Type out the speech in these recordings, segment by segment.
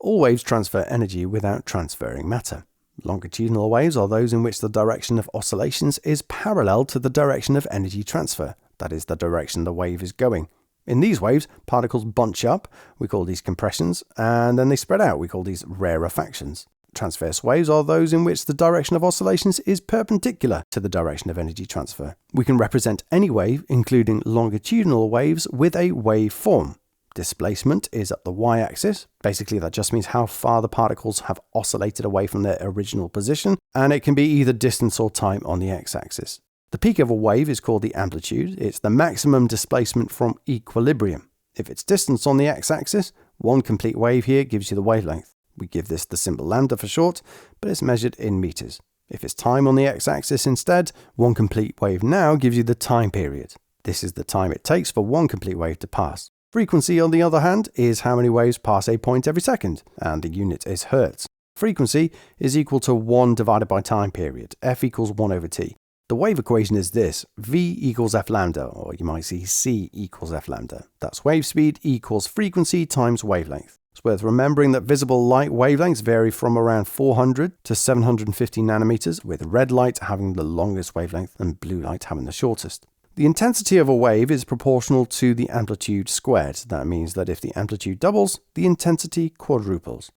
All waves transfer energy without transferring matter. Longitudinal waves are those in which the direction of oscillations is parallel to the direction of energy transfer, that is, the direction the wave is going. In these waves, particles bunch up, we call these compressions, and then they spread out, we call these rarefactions. Transverse waves are those in which the direction of oscillations is perpendicular to the direction of energy transfer. We can represent any wave, including longitudinal waves, with a waveform. Displacement is at the y-axis. Basically, that just means how far the particles have oscillated away from their original position, and it can be either distance or time on the x-axis. The peak of a wave is called the amplitude. It's the maximum displacement from equilibrium. If it's distance on the x-axis, one complete wave here gives you the wavelength. We give this the symbol lambda for short, but it's measured in meters. If it's time on the x-axis instead, one complete wave now gives you the time period. This is the time it takes for one complete wave to pass. Frequency, on the other hand, is how many waves pass a point every second, and the unit is hertz. Frequency is equal to 1 divided by time period. F equals 1 over t. The wave equation is this: V equals F lambda, or you might see C equals F lambda. That's wave speed equals frequency times wavelength. It's worth remembering that visible light wavelengths vary from around 400 to 750 nanometers, with red light having the longest wavelength and blue light having the shortest. The intensity of a wave is proportional to the amplitude squared. That means that if the amplitude doubles, the intensity quadruples.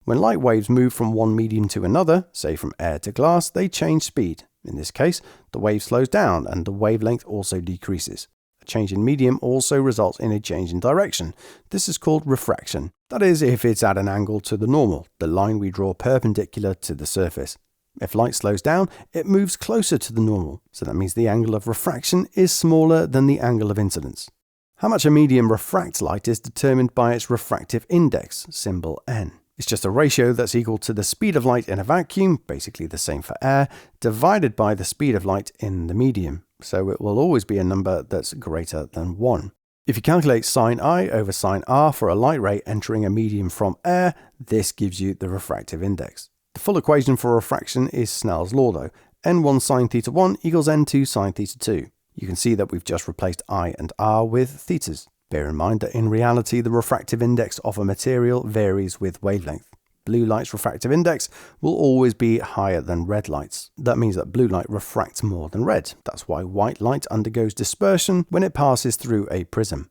When light waves move from one medium to another, say from air to glass, they change speed. In this case, the wave slows down and the wavelength also decreases. A change in medium also results in a change in direction. This is called refraction. That is, if it's at an angle to the normal, the line we draw perpendicular to the surface. If light slows down, it moves closer to the normal, so that means the angle of refraction is smaller than the angle of incidence. How much a medium refracts light is determined by its refractive index, symbol n. It's just a ratio that's equal to the speed of light in a vacuum, basically the same for air, divided by the speed of light in the medium. So it will always be a number that's greater than 1. If you calculate sine I over sine r for a light ray entering a medium from air, this gives you the refractive index. The full equation for refraction is Snell's law though. n1 sine theta 1 equals n2 sine theta 2. You can see that we've just replaced I and r with thetas. Bear in mind that in reality, the refractive index of a material varies with wavelength. Blue light's refractive index will always be higher than red light's. That means that blue light refracts more than red. That's why white light undergoes dispersion when it passes through a prism.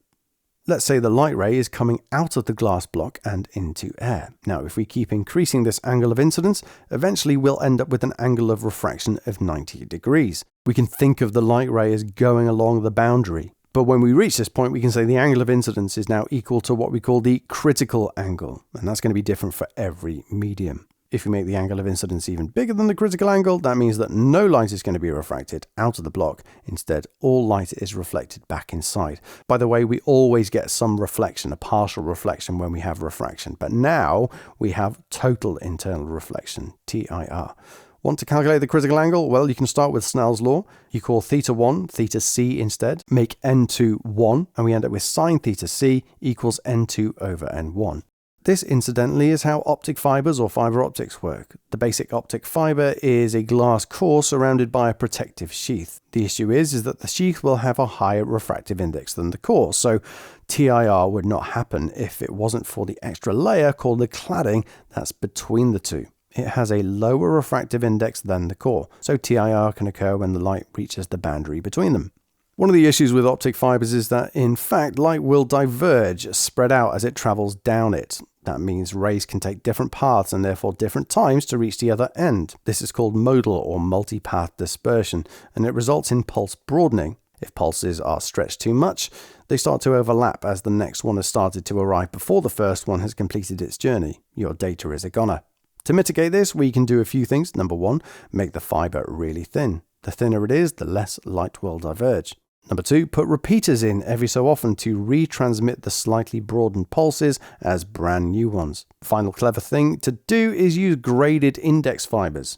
Let's say the light ray is coming out of the glass block and into air. Now, if we keep increasing this angle of incidence, eventually we'll end up with an angle of refraction of 90 degrees. We can think of the light ray as going along the boundary. But when we reach this point, we can say the angle of incidence is now equal to what we call the critical angle, and that's going to be different for every medium. If we make the angle of incidence even bigger than the critical angle, that means that no light is going to be refracted out of the block. Instead, all light is reflected back inside. By the way, we always get some reflection, a partial reflection when we have refraction, but now we have total internal reflection, TIR. Want to calculate the critical angle? Well, you can start with Snell's law. You call theta 1 theta c instead, make n2 1, and we end up with sine theta c equals n2 over n1. This, incidentally, is how optic fibers or fiber optics work. The basic optic fiber is a glass core surrounded by a protective sheath. The issue is that the sheath will have a higher refractive index than the core, so TIR would not happen if it wasn't for the extra layer called the cladding that's between the two. It has a lower refractive index than the core, so TIR can occur when the light reaches the boundary between them. One of the issues with optic fibers is that, in fact, light will diverge, spread out as it travels down it. That means rays can take different paths and therefore different times to reach the other end. This is called modal or multipath dispersion, and it results in pulse broadening. If pulses are stretched too much, they start to overlap as the next one has started to arrive before the first one has completed its journey. Your data is a goner. To mitigate this, we can do a few things. Number 1, make the fiber really thin. The thinner it is, the less light will diverge. Number 2, put repeaters in every so often to retransmit the slightly broadened pulses as brand new ones. Final clever thing to do is use graded index fibers.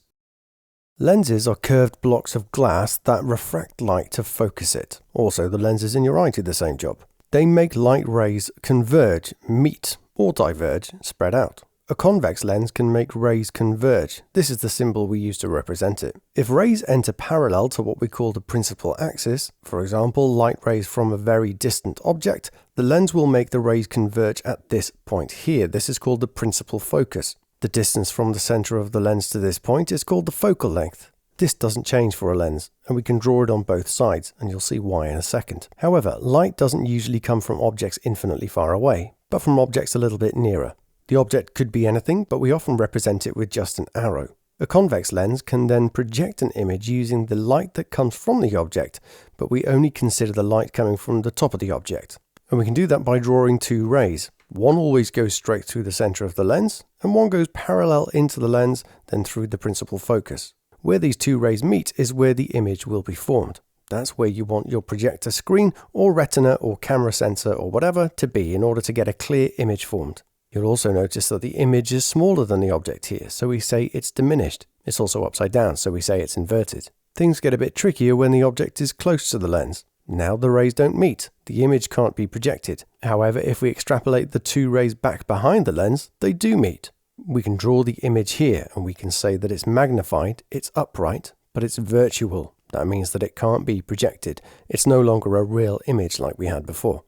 Lenses are curved blocks of glass that refract light to focus it. Also, the lenses in your eye do the same job. They make light rays converge, meet, or diverge, spread out. A convex lens can make rays converge. This is the symbol we use to represent it. If rays enter parallel to what we call the principal axis, for example, light rays from a very distant object, The lens will make the rays converge at this point here. This is called the principal focus. The distance from the center of the lens to this point is called the focal length. This doesn't change for a lens, and we can draw it on both sides, and you'll see why in a second. However, light doesn't usually come from objects infinitely far away, but from objects a little bit nearer. The object could be anything, but we often represent it with just an arrow. A convex lens can then project an image using the light that comes from the object, but we only consider the light coming from the top of the object. And we can do that by drawing two rays. One always goes straight through the center of the lens, and one goes parallel into the lens, then through the principal focus. Where these two rays meet is where the image will be formed. That's where you want your projector screen or retina or camera sensor or whatever to be in order to get a clear image formed. You'll also notice that the image is smaller than the object here, so we say it's diminished. It's also upside down, so we say it's inverted. Things get a bit trickier when the object is close to the lens. Now the rays don't meet. The image can't be projected. However, if we extrapolate the two rays back behind the lens, they do meet. We can draw the image here, and we can say that it's magnified, it's upright, but it's virtual. That means that it can't be projected. It's no longer a real image like we had before.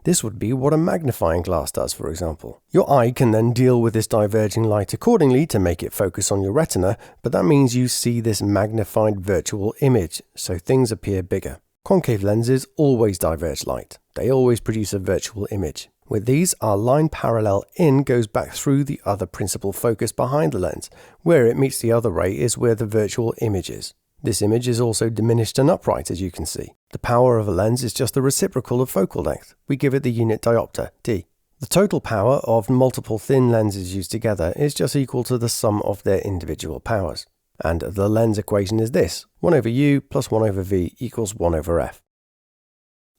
This would be what a magnifying glass does, for example. Your eye can then deal with this diverging light accordingly to make it focus on your retina, but that means you see this magnified virtual image, so things appear bigger. Concave lenses always diverge light. They always produce a virtual image. With these, our line parallel in goes back through the other principal focus behind the lens. Where it meets the other ray is where the virtual image is. This image is also diminished and upright, as you can see. The power of a lens is just the reciprocal of focal length. We give it the unit diopter, d. The total power of multiple thin lenses used together is just equal to the sum of their individual powers. And the lens equation is this: 1 over u plus 1 over v equals 1 over f.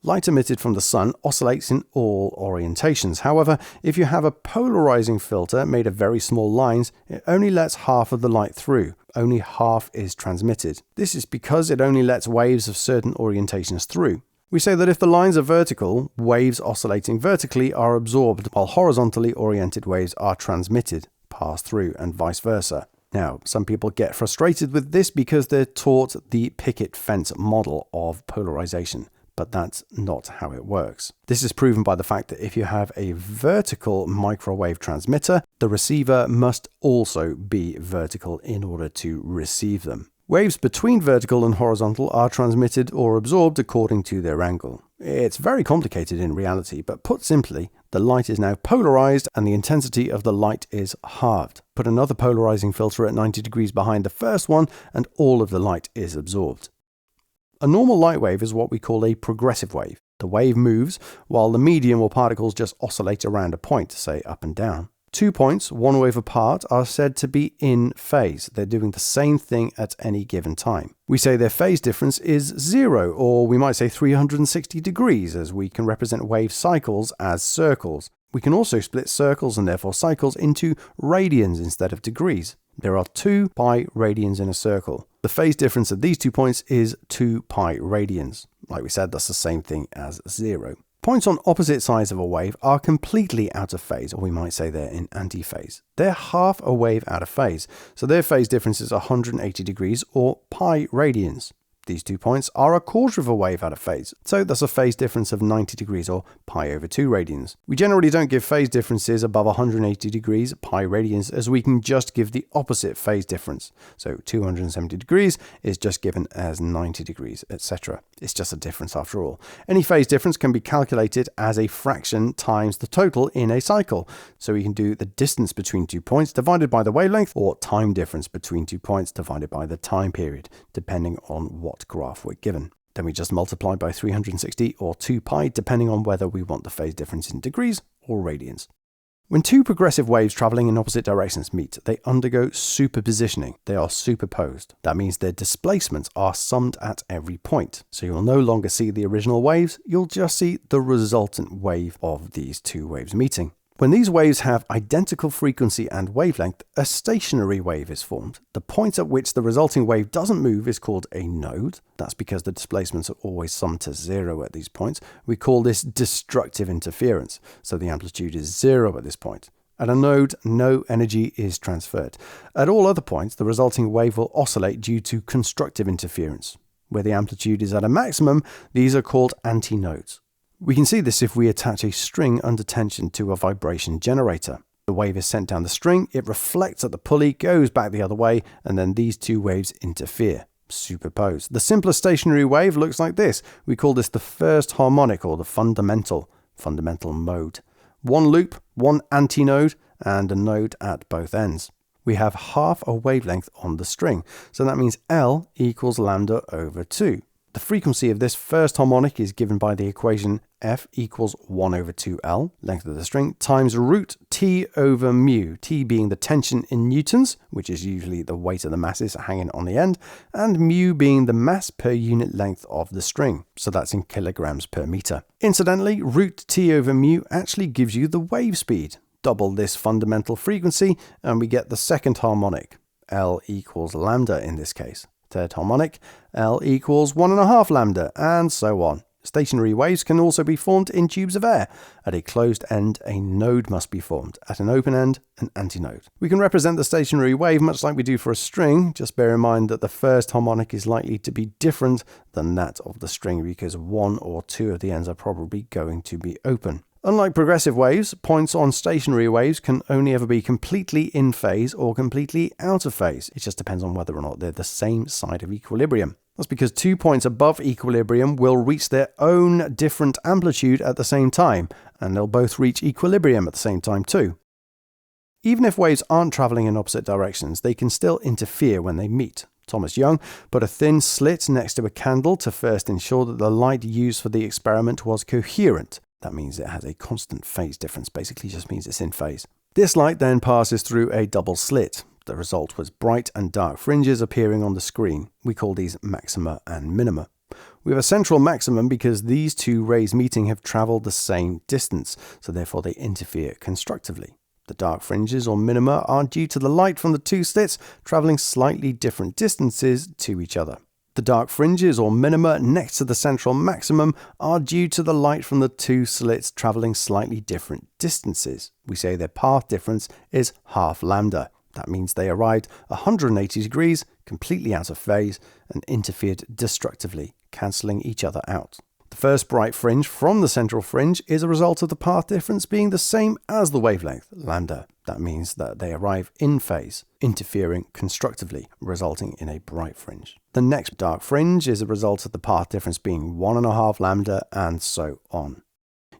Light emitted from the sun oscillates in all orientations. However, if you have a polarizing filter made of very small lines, it only lets half of the light through. Only half is transmitted. This is because it only lets waves of certain orientations through. We say that if the lines are vertical, waves oscillating vertically are absorbed, while horizontally oriented waves are transmitted, pass through, and vice versa. Now, some people get frustrated with this because they're taught the picket fence model of polarization. But that's not how it works. This is proven by the fact that if you have a vertical microwave transmitter, the receiver must also be vertical in order to receive them. Waves between vertical and horizontal are transmitted or absorbed according to their angle. It's very complicated in reality, but put simply, the light is now polarized and the intensity of the light is halved. Put another polarizing filter at 90 degrees behind the first one and all of the light is absorbed. A normal light wave is what we call a progressive wave. The wave moves while the medium or particles just oscillate around a point, say up and down. 2 points, 1 wave apart, are said to be in phase. They're doing the same thing at any given time. We say their phase difference is 0, or we might say 360 degrees, as we can represent wave cycles as circles. We can also split circles and therefore cycles into radians instead of degrees. There are 2 pi radians in a circle. The phase difference of these 2 points is 2 pi radians. Like we said, that's the same thing as 0. Points on opposite sides of a wave are completely out of phase, or we might say they're in antiphase. They're half a wave out of phase, so their phase difference is 180 degrees or pi radians. These 2 points are a quarter of a wave out of phase, so that's a phase difference of 90 degrees or pi over 2 radians. We generally don't give phase differences above 180 degrees, pi radians, as we can just give the opposite phase difference. So 270 degrees is just given as 90 degrees, etc. It's just a difference after all. Any phase difference can be calculated as a fraction times the total in a cycle. So we can do the distance between 2 points divided by the wavelength, or time difference between 2 points divided by the time period, depending on what graph we're given. Then we just multiply by 360 or 2 pi, depending on whether we want the phase difference in degrees or radians. When 2 progressive waves traveling in opposite directions meet, they undergo superpositioning. They are superposed. That means their displacements are summed at every point. So you'll no longer see the original waves, you'll just see the resultant wave of these 2 waves meeting. When these waves have identical frequency and wavelength, a stationary wave is formed. The point at which the resulting wave doesn't move is called a node. That's because the displacements are always summed to 0 at these points. We call this destructive interference, so the amplitude is 0 at this point. At a node, no energy is transferred. At all other points, the resulting wave will oscillate due to constructive interference. Where the amplitude is at a maximum, these are called antinodes. We can see this if we attach a string under tension to a vibration generator. The wave is sent down the string, it reflects at the pulley, goes back the other way, and then these two waves interfere. Superpose. The simplest stationary wave looks like this. We call this the first harmonic, or the fundamental mode. One loop, one antinode, and a node at both ends. We have half a wavelength on the string, so that means L equals lambda over 2. The frequency of this first harmonic is given by the equation F equals 1 over 2L, length of the string, times root T over mu, T being the tension in newtons, which is usually the weight of the masses hanging on the end, and mu being the mass per unit length of the string, so that's in kilograms per meter. Incidentally, root T over mu actually gives you the wave speed. Double this fundamental frequency and we get the second harmonic, L equals lambda in this case. Third harmonic, L equals 1.5 lambda, and so on. Stationary waves can also be formed in tubes of air. At a closed end, a node must be formed. At an open end, an antinode. We can represent the stationary wave much like we do for a string. Just bear in mind that the first harmonic is likely to be different than that of the string because one or two of the ends are probably going to be open. Unlike progressive waves, points on stationary waves can only ever be completely in phase or completely out of phase. It just depends on whether or not they're the same side of equilibrium. That's because 2 points above equilibrium will reach their own different amplitude at the same time, and they'll both reach equilibrium at the same time too. Even if waves aren't traveling in opposite directions, they can still interfere when they meet. Thomas Young put a thin slit next to a candle to first ensure that the light used for the experiment was coherent. That means it has a constant phase difference, basically just means it's in phase. This light then passes through a double slit. The result was bright and dark fringes appearing on the screen. We call these maxima and minima. We have a central maximum because these two rays meeting have travelled the same distance, so therefore they interfere constructively. The dark fringes or minima are due to the light from the two slits travelling slightly different distances to each other. The dark fringes or minima next to the central maximum are due to the light from the two slits travelling slightly different distances. We say their path difference is half lambda. That means they arrived 180 degrees, completely out of phase, and interfered destructively, cancelling each other out. The first bright fringe from the central fringe is a result of the path difference being the same as the wavelength, lambda. That means that they arrive in phase, interfering constructively, resulting in a bright fringe. The next dark fringe is a result of the path difference being 1.5 lambda, and so on.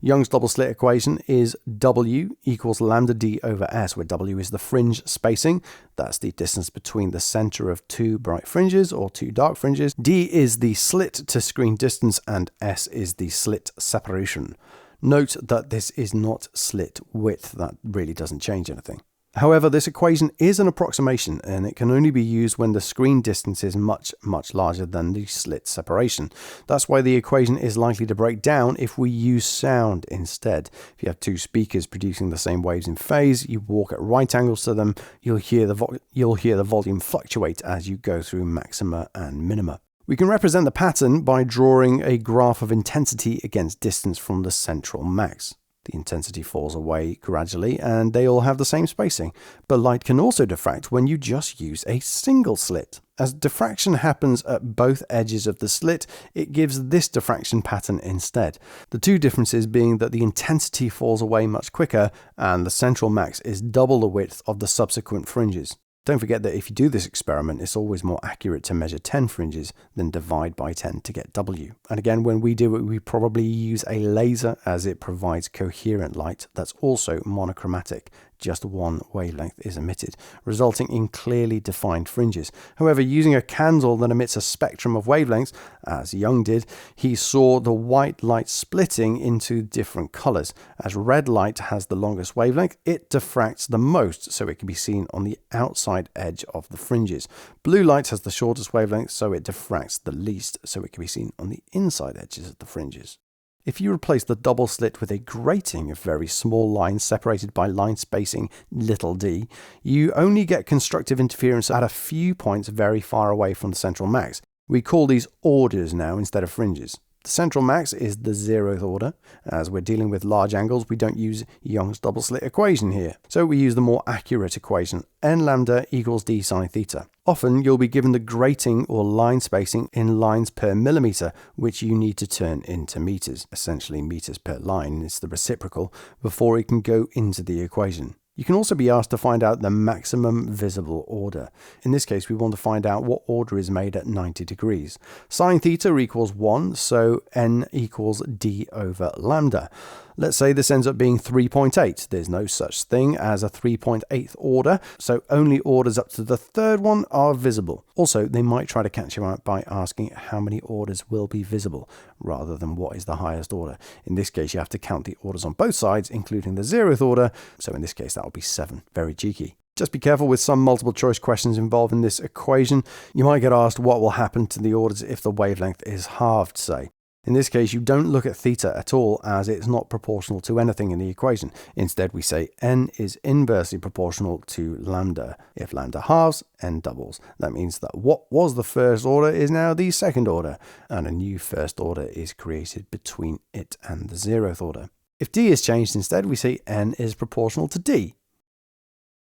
Young's double slit equation is W equals lambda d over S, where W is the fringe spacing. That's the distance between the center of two bright fringes or two dark fringes. D is the slit to screen distance, and S is the slit separation. Note that this is not slit width. That really doesn't change anything. However, this equation is an approximation, and it can only be used when the screen distance is much, much larger than the slit separation. That's why the equation is likely to break down if we use sound instead. If you have two speakers producing the same waves in phase, you walk at right angles to them, you'll hear the volume fluctuate as you go through maxima and minima. We can represent the pattern by drawing a graph of intensity against distance from the central max. The intensity falls away gradually and they all have the same spacing, but light can also diffract when you just use a single slit. As diffraction happens at both edges of the slit, it gives this diffraction pattern instead. The two differences being that the intensity falls away much quicker and the central max is double the width of the subsequent fringes. Don't forget that if you do this experiment, it's always more accurate to measure 10 fringes than divide by 10 to get W. And again, when we do it, we probably use a laser as it provides coherent light that's also monochromatic. Just one wavelength is emitted, resulting in clearly defined fringes. However, using a candle that emits a spectrum of wavelengths, as Young did, he saw the white light splitting into different colors. As red light has the longest wavelength, it diffracts the most, so it can be seen on the outside edge of the fringes. Blue light has the shortest wavelength, so it diffracts the least, so it can be seen on the inside edges of the fringes. If you replace the double slit with a grating of very small lines separated by line spacing little d, you only get constructive interference at a few points very far away from the central max. We call these orders now instead of fringes. The central max is the 0th order. As we're dealing with large angles, we don't use Young's double slit equation here. So we use the more accurate equation, n lambda equals d sine theta. Often you'll be given the grating or line spacing in lines per millimeter, which you need to turn into meters. Essentially meters per line is the reciprocal before it can go into the equation. You can also be asked to find out the maximum visible order. In this case, we want to find out what order is made at 90 degrees. Sine theta equals 1, so n equals d over lambda. Let's say this ends up being 3.8. There's no such thing as a 3.8th order, so only orders up to the third one are visible. Also, they might try to catch you out by asking how many orders will be visible, rather than what is the highest order. In this case, you have to count the orders on both sides, including the 0th order, so in this case that will be 7. Very cheeky. Just be careful with some multiple choice questions involved in this equation. You might get asked what will happen to the orders if the wavelength is halved, say. In this case, you don't look at theta at all, as it's not proportional to anything in the equation. Instead, we say n is inversely proportional to lambda. If lambda halves, n doubles. That means that what was the first order is now the second order, and a new first order is created between it and the 0th order. If d is changed instead, we say n is proportional to d.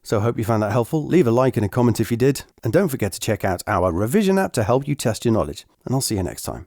So I hope you found that helpful. Leave a like and a comment if you did, and don't forget to check out our revision app to help you test your knowledge, and I'll see you next time.